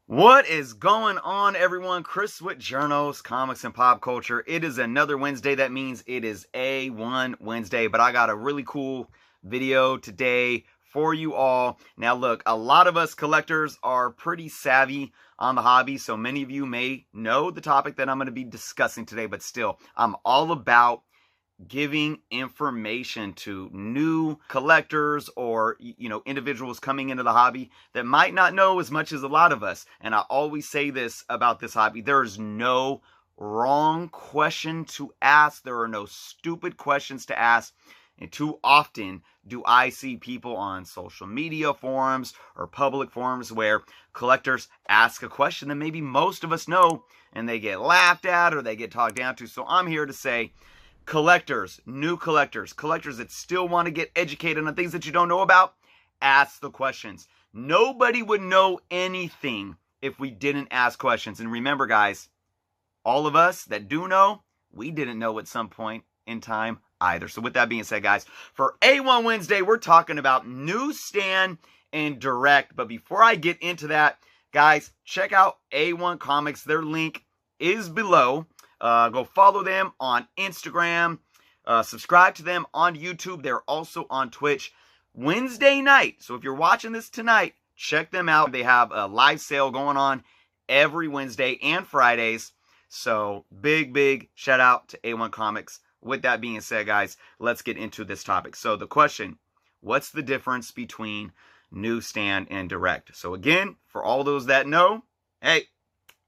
What is going on, everyone? Chris with Journals, Comics, and Pop Culture. It is another Wednesday. That means it is A1 Wednesday, but I got a really cool video today for you all. Now, look, a lot of us collectors are pretty savvy on the hobby, so many of you may know the topic that I'm going to be discussing today, but still, I'm all about giving information to new collectors or individuals coming into the hobby that might not know as much as a lot of us. And I always say this about this hobby: there's no wrong question to ask. There are no stupid questions to ask. And too often do I see people on social media forums or public forums where collectors ask a question that maybe most of us know, and they get laughed at or they get talked down to. So I'm here to say, collectors, new collectors that still want to get educated on things that you don't know about, ask the questions. Nobody would know anything if we didn't ask questions. And remember, guys, all of us that do know, we didn't know at some point in time either. So with that being said, guys, for A1 Wednesday, we're talking about Newsstand and Direct. But before I get into that, guys, check out A1 Comics. Their link is below. Go follow them on Instagram. Subscribe to them on YouTube. They're also on Twitch. Wednesday night, so if you're watching this tonight, check them out. They have a live sale going on every Wednesday and Fridays. So big shout out to A1 Comics. With that being said, guys, let's get into this topic. So the question: what's the difference between Newsstand and Direct? So again, for all those that know, hey,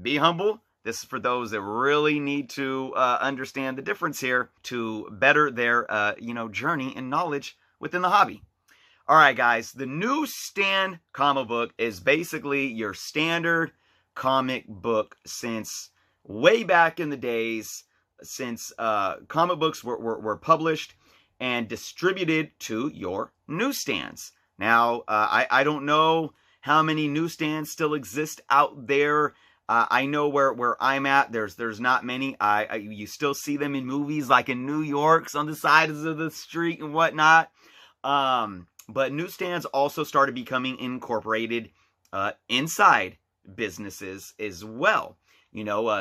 be humble. This is for those that really need to understand the difference here to better their, journey and knowledge within the hobby. All right, guys, the Newsstand comic book is basically your standard comic book since way back in the days, since comic books were published and distributed to your newsstands. Now, I don't know how many newsstands still exist out there. I know where I'm at, there's not many. You still see them in movies, like in New York's on the sides of the street and whatnot. But newsstands also started becoming incorporated inside businesses as well.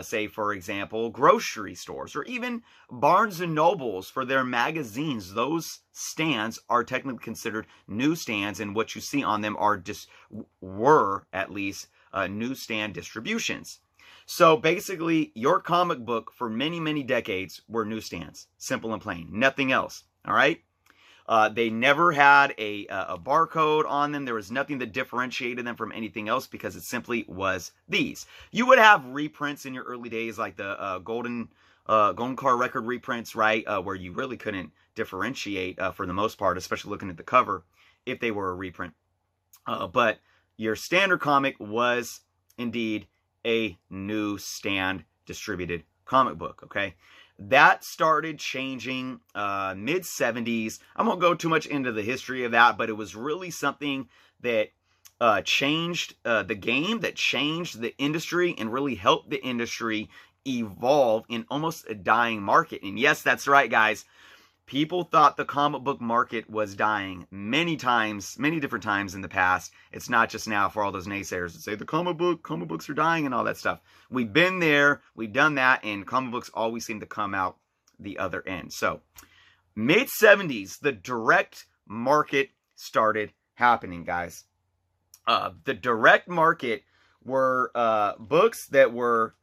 Say, for example, grocery stores or even Barnes and Nobles for their magazines. Those stands are technically considered newsstands, and what you see on them were at least newsstand distributions. So basically, your comic book for many decades were newsstands. Simple and plain. Nothing else. All right? They never had a barcode on them. There was nothing that differentiated them from anything else because it simply was these. You would have reprints in your early days, like the Golden Car record reprints, right? Where you really couldn't differentiate for the most part, especially looking at the cover, if they were a reprint. But your standard comic was indeed a newsstand distributed comic book, okay? That started changing mid-70s. I won't go too much into the history of that, but it was really something that changed the game, that changed the industry, and really helped the industry evolve in almost a dying market. And yes, that's right, guys. People thought the comic book market was dying many different times in the past. It's not just now for all those naysayers that say the comic books are dying and all that stuff. We've been there, we've done that, and comic books always seem to come out the other end. So, mid-70s, the direct market started happening, guys. The direct market were books that were...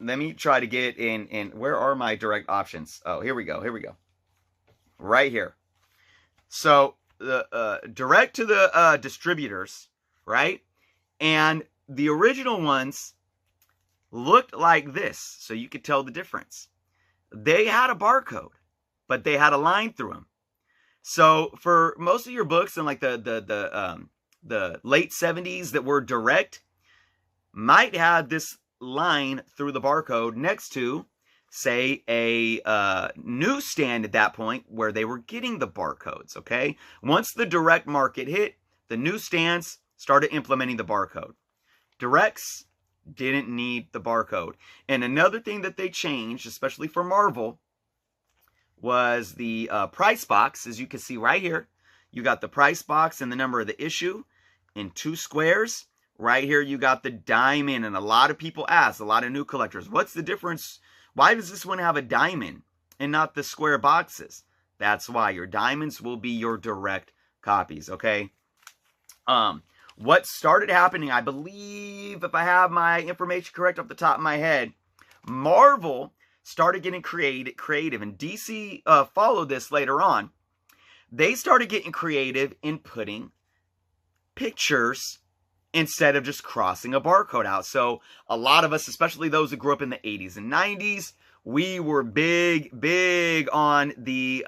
Let me try to get in. Where are my direct options? Oh, here we go. Right here. So, the direct to the distributors, right? And the original ones looked like this, so you could tell the difference. They had a barcode, but they had a line through them. So, for most of your books in like the late 70s that were direct, might have this line through the barcode next to, say, a newsstand at that point where they were getting the barcodes, okay? Once the direct market hit, the newsstands started implementing the barcode. Directs didn't need the barcode. And another thing that they changed, especially for Marvel, was the price box. As you can see right here, you got the price box and the number of the issue in 2 squares. Right here, you got the diamond, and a lot of people ask, a lot of new collectors, what's the difference? Why does this one have a diamond and not the square boxes? That's why your diamonds will be your direct copies, okay? What started happening, I believe, if I have my information correct off the top of my head, Marvel started getting creative, and DC followed this later on. They started getting creative in putting pictures instead of just crossing a barcode out. So a lot of us, especially those who grew up in the 80s and 90s, we were big on the,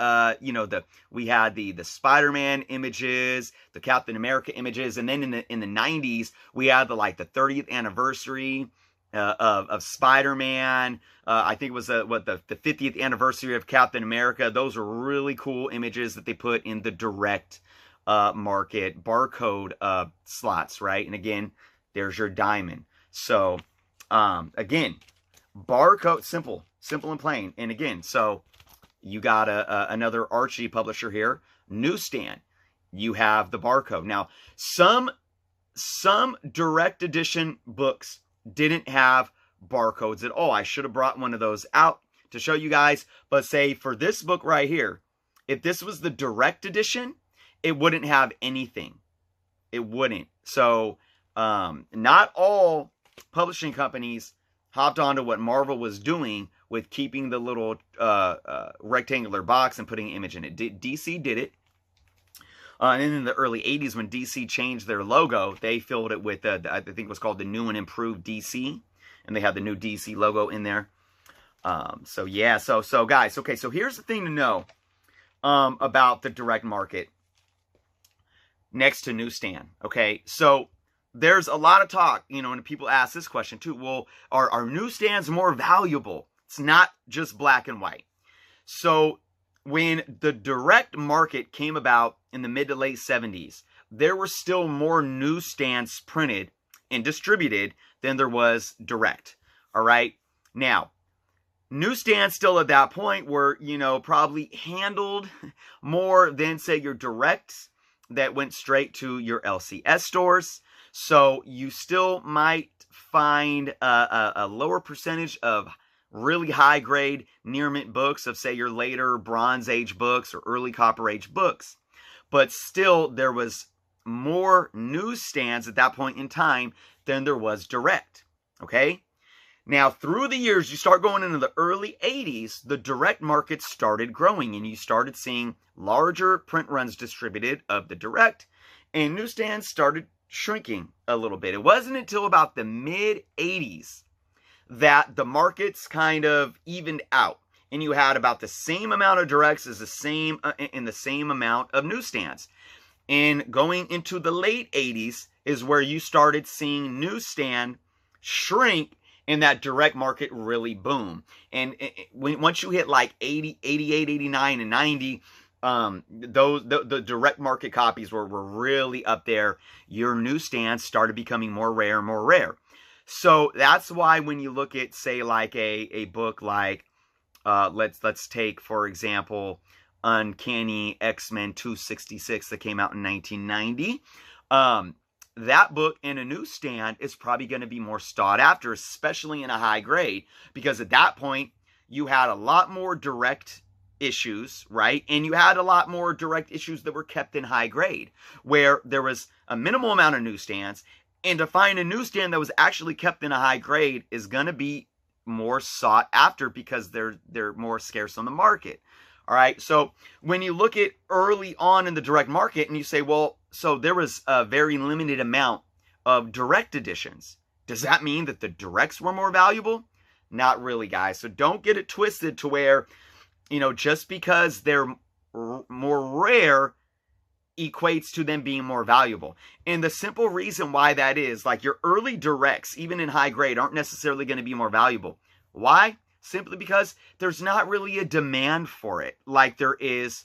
we had the Spider-Man images, the Captain America images, and then in the 90s, we had the 30th anniversary of Spider-Man. I think it was the 50th anniversary of Captain America. Those are really cool images that they put in the direct market barcode slots, right? And again, there's your diamond. So again, barcode, simple and plain. And again, so you got another Archie publisher here, Newsstand. You have the barcode. Now, some direct edition books didn't have barcodes at all. I should have brought one of those out to show you guys. But say for this book right here, if this was the direct edition, it wouldn't have anything. It wouldn't. So not all publishing companies hopped onto what Marvel was doing with keeping the little rectangular box and putting an image in it. DC did it. And then in the early 80s, when DC changed their logo, they filled it with, I think it was called the New and Improved DC. And they had the new DC logo in there. So yeah, so guys, okay, so here's the thing to know about the direct market next to Newsstand, okay? So there's a lot of talk, and people ask this question too. Well, are newsstands more valuable? It's not just black and white. So when the direct market came about in the mid to late 70s, there were still more newsstands printed and distributed than there was direct. All right. Now, newsstands still at that point were, probably handled more than, say, your directs that went straight to your LCS stores. So you still might find a lower percentage of really high grade near mint books of, say, your later Bronze Age books or early Copper Age books. But still, there was more newsstands at that point in time than there was direct. Okay? Now, through the years, you start going into the early 80s, the direct market started growing, and you started seeing larger print runs distributed of the direct, and newsstands started shrinking a little bit. It wasn't until about the mid-80s that the markets kind of evened out, and you had about the same amount of directs as the same amount of newsstands. And going into the late 80s is where you started seeing newsstand shrink and that direct market really boom. And once you hit like 80, 88, 89, and 90, the direct market copies were really up there. Your newsstands started becoming more rare and more rare. So that's why when you look at, say, like a book like, let's take, for example, Uncanny X-Men 266 that came out in 1990. That book in a newsstand is probably going to be more sought after, especially in a high grade, because at that point, you had a lot more direct issues, right? And you had a lot more direct issues that were kept in high grade, where there was a minimal amount of newsstands, and to find a newsstand that was actually kept in a high grade is going to be more sought after because they're more scarce on the market. All right, so when you look at early on in the direct market and you say, well, so there was a very limited amount of direct editions. Does that mean that the directs were more valuable? Not really, guys. So don't get it twisted to where, just because they're more rare equates to them being more valuable. And the simple reason why that is, like your early directs, even in high grade, aren't necessarily going to be more valuable. Why? Simply because there's not really a demand for it like there is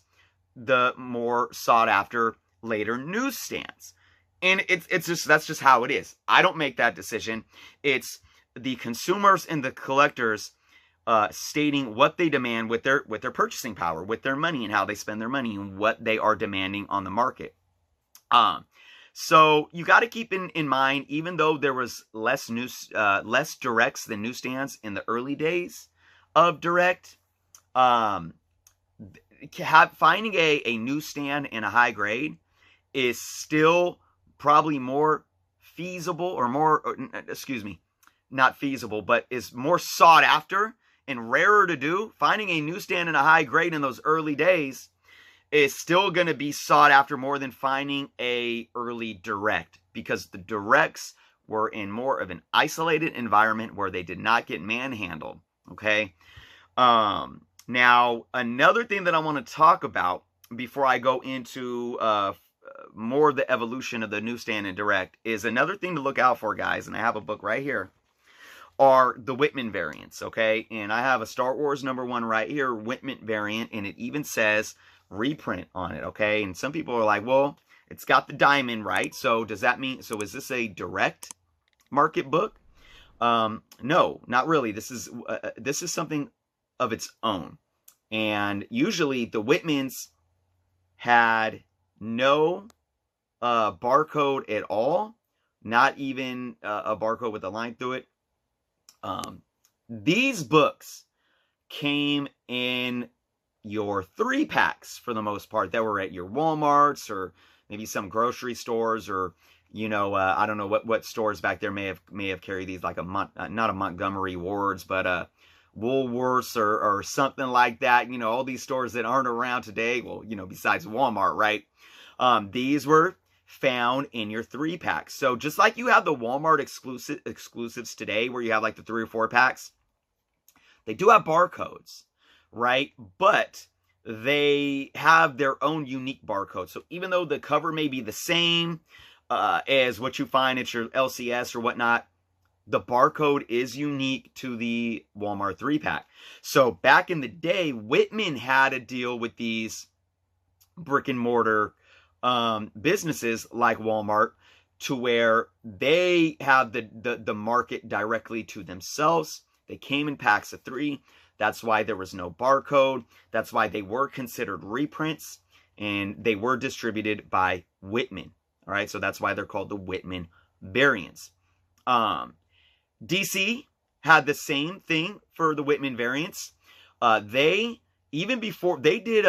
the more sought after later newsstands. And that's just how it is. I don't make that decision. It's the consumers and the collectors stating what they demand with their purchasing power, with their money, and how they spend their money, and what they are demanding on the market. So you got to keep in mind, even though there was less directs than newsstands in the early days of direct, finding a newsstand in a high grade is still probably more feasible, or more, excuse me, not feasible, but is more sought after and rarer to do. Finding a newsstand in a high grade in those early days is still going to be sought after more than finding a early direct, because the directs were in more of an isolated environment where they did not get manhandled. Okay. Now, another thing that I want to talk about before I go into more of the evolution of the newsstand and direct is another thing to look out for, guys. And I have a book right here, are the Whitman variants. Okay. And I have a Star Wars #1 right here, Whitman variant. And it even says reprint on it. Okay. And some people are like, well, it's got the diamond, right? So does that mean, so is this a direct market book? No, not really. This is something of its own. And usually the Whitmans had no barcode at all, not even a barcode with a line through it. These books came in your 3-packs for the most part, that were at your Walmarts or maybe some grocery stores, or I don't know what stores back there may have carried these, like not a Montgomery Wards, but Woolworths or something like that. All these stores that aren't around today. Well, besides Walmart, right? These were found in your 3-packs. So just like you have the Walmart exclusives today, where you have like the 3 or 4-packs, they do have barcodes, right? But they have their own unique barcode. So even though the cover may be the same as what you find at your LCS or whatnot, the barcode is unique to the Walmart 3-pack. So back in the day, Whitman had a deal with these brick and mortar businesses like Walmart, to where they have the market directly to themselves. They came in packs of 3. That's why there was no barcode. That's why they were considered reprints, and they were distributed by Whitman. All right, so that's why they're called the Whitman variants. DC had the same thing for the Whitman variants. Even before they did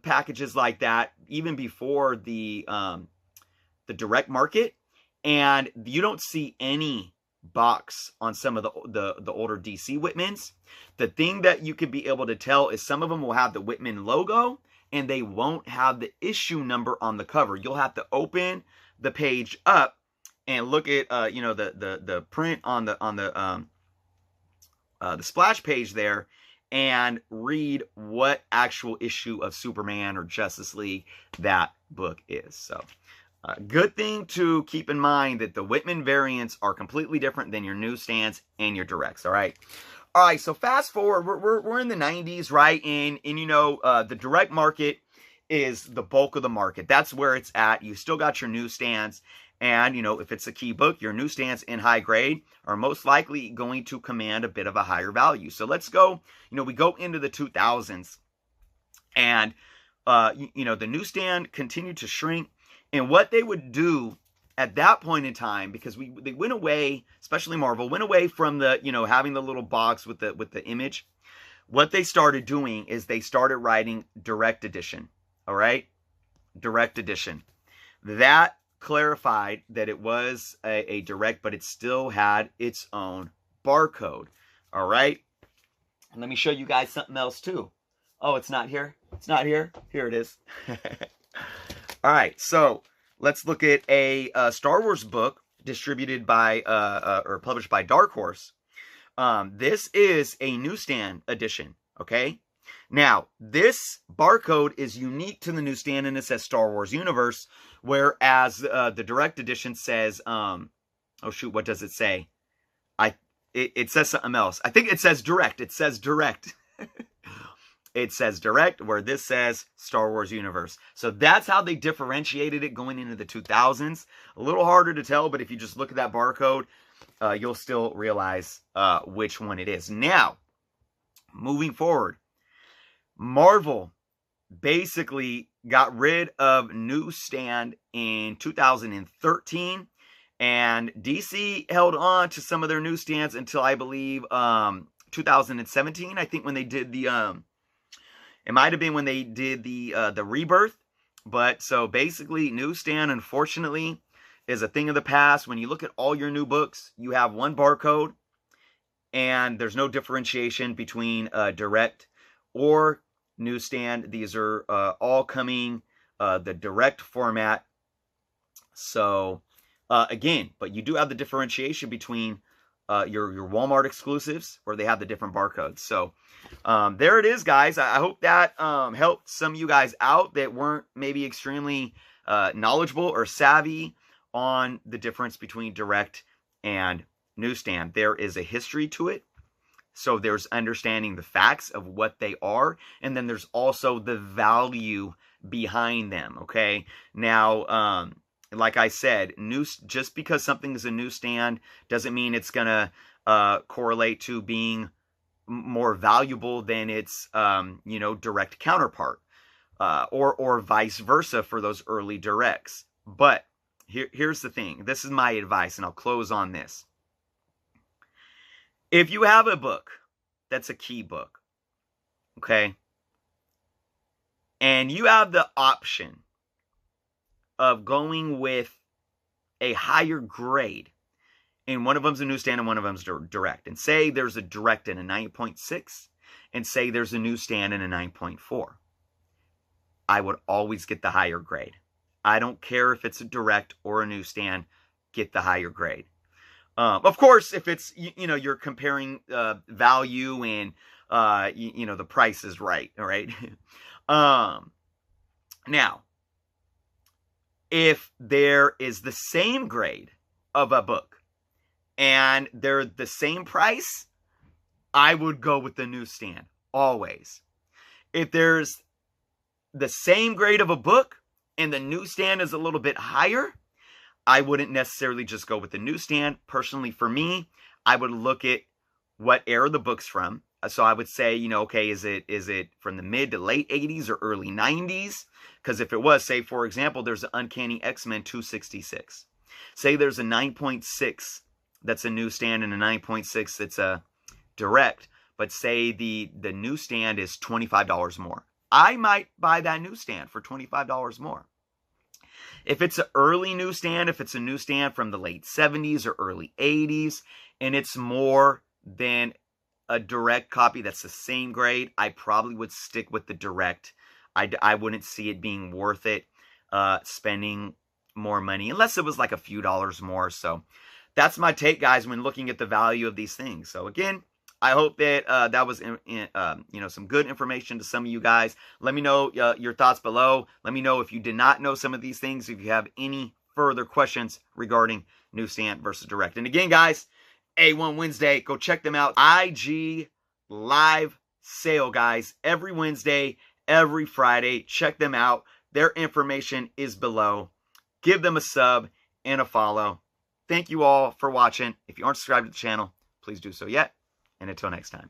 packages like that, even before the direct market, and you don't see any box on some of the older DC Whitmans. The thing that you could be able to tell is some of them will have the Whitman logo, and they won't have the issue number on the cover. You'll have to open the page up and look at the print on the splash page there, and read what actual issue of Superman or Justice League that book is. So good thing to keep in mind that the Whitman variants are completely different than your newsstands and your directs. All right. So fast forward, we're in the 90s, right? And the direct market is the bulk of the market. That's where it's at. You still got your newsstands. And, if it's a key book, your newsstands in high grade are most likely going to command a bit of a higher value. So let's go, we go into the 2000s, and, the newsstand continued to shrink. And what they would do at that point in time, because they went away, especially Marvel, went away from the, having the little box with the image. What they started doing is they started writing direct edition. All right. Direct edition. That clarified that it was a direct, but it still had its own barcode. All right. And let me show you guys something else too. Oh, it's not here. It's not here. Here it is. All right. So let's look at a Star Wars book distributed by or published by Dark Horse. This is a newsstand edition. Okay. Now, this barcode is unique to the newsstand, and it says Star Wars Universe, whereas the direct edition says, oh shoot, what does it say? It says something else. I think it says direct. It says direct. It says direct, where this says Star Wars Universe. So that's how they differentiated it going into the 2000s. A little harder to tell, but if you just look at that barcode, you'll still realize which one it is. Now, moving forward, Marvel, basically got rid of Newsstand in 2013, and DC held on to some of their newsstands until I believe 2017. I think when they did the it might have been when they did the rebirth. But so basically, Newsstand, unfortunately, is a thing of the past. When you look at all your new books, you have one barcode, and there's no differentiation between direct or Newsstand. These are all coming the direct format. So again, but you do have the differentiation between your Walmart exclusives, where they have the different barcodes. So there it is, guys. I hope that helped some of you guys out that weren't maybe extremely knowledgeable or savvy on the difference between direct and Newsstand. There is a history to it. So there's understanding the facts of what they are, and then there's also the value behind them, okay? Now, like I said, just because something is a newsstand doesn't mean it's going to correlate to being more valuable than its, you know, direct counterpart, or vice versa for those early directs. But here's the thing. This is my advice, and I'll close on this. If you have a book that's a key book, okay, and you have the option of going with a higher grade, and one of them's a newsstand and one of them's direct, and say there's a direct in a 9.6, and say there's a newsstand in a 9.4, I would always get the higher grade. I don't care if it's a direct or a newsstand, get the higher grade. Of course, if it's, you know, you're comparing value and, you know, the price is right, all right? Now, if there is the same grade of a book and they're the same price, I would go with the newsstand, always. If there's the same grade of a book and the newsstand is a little bit higher, I wouldn't necessarily just go with the newsstand. Personally, for me, I would look at what era the book's from. So I would say, you know, okay, is it from the mid to late 80s or early 90s? Because if it was, say, for example, there's an Uncanny X-Men 266. Say there's a 9.6 that's a newsstand and a 9.6 that's a direct, but say the newsstand is $25 more. I might buy that newsstand for $25 more. If it's an early newsstand, if it's a newsstand from the late 70s or early 80s, and it's more than a direct copy that's the same grade, I probably would stick with the direct. I wouldn't see it being worth it spending more money, unless it was like a few dollars more. So that's my take, guys, when looking at the value of these things. So again, I hope that that was, you know, some good information to some of you guys. Let me know your thoughts below. Let me know if you did not know some of these things, if you have any further questions regarding newsstand versus direct. And again, guys, A1 Wednesday, go check them out. IG live sale, guys, every Wednesday, every Friday. Check them out. Their information is below. Give them a sub and a follow. Thank you all for watching. If you aren't subscribed to the channel, please do so yet. And until next time.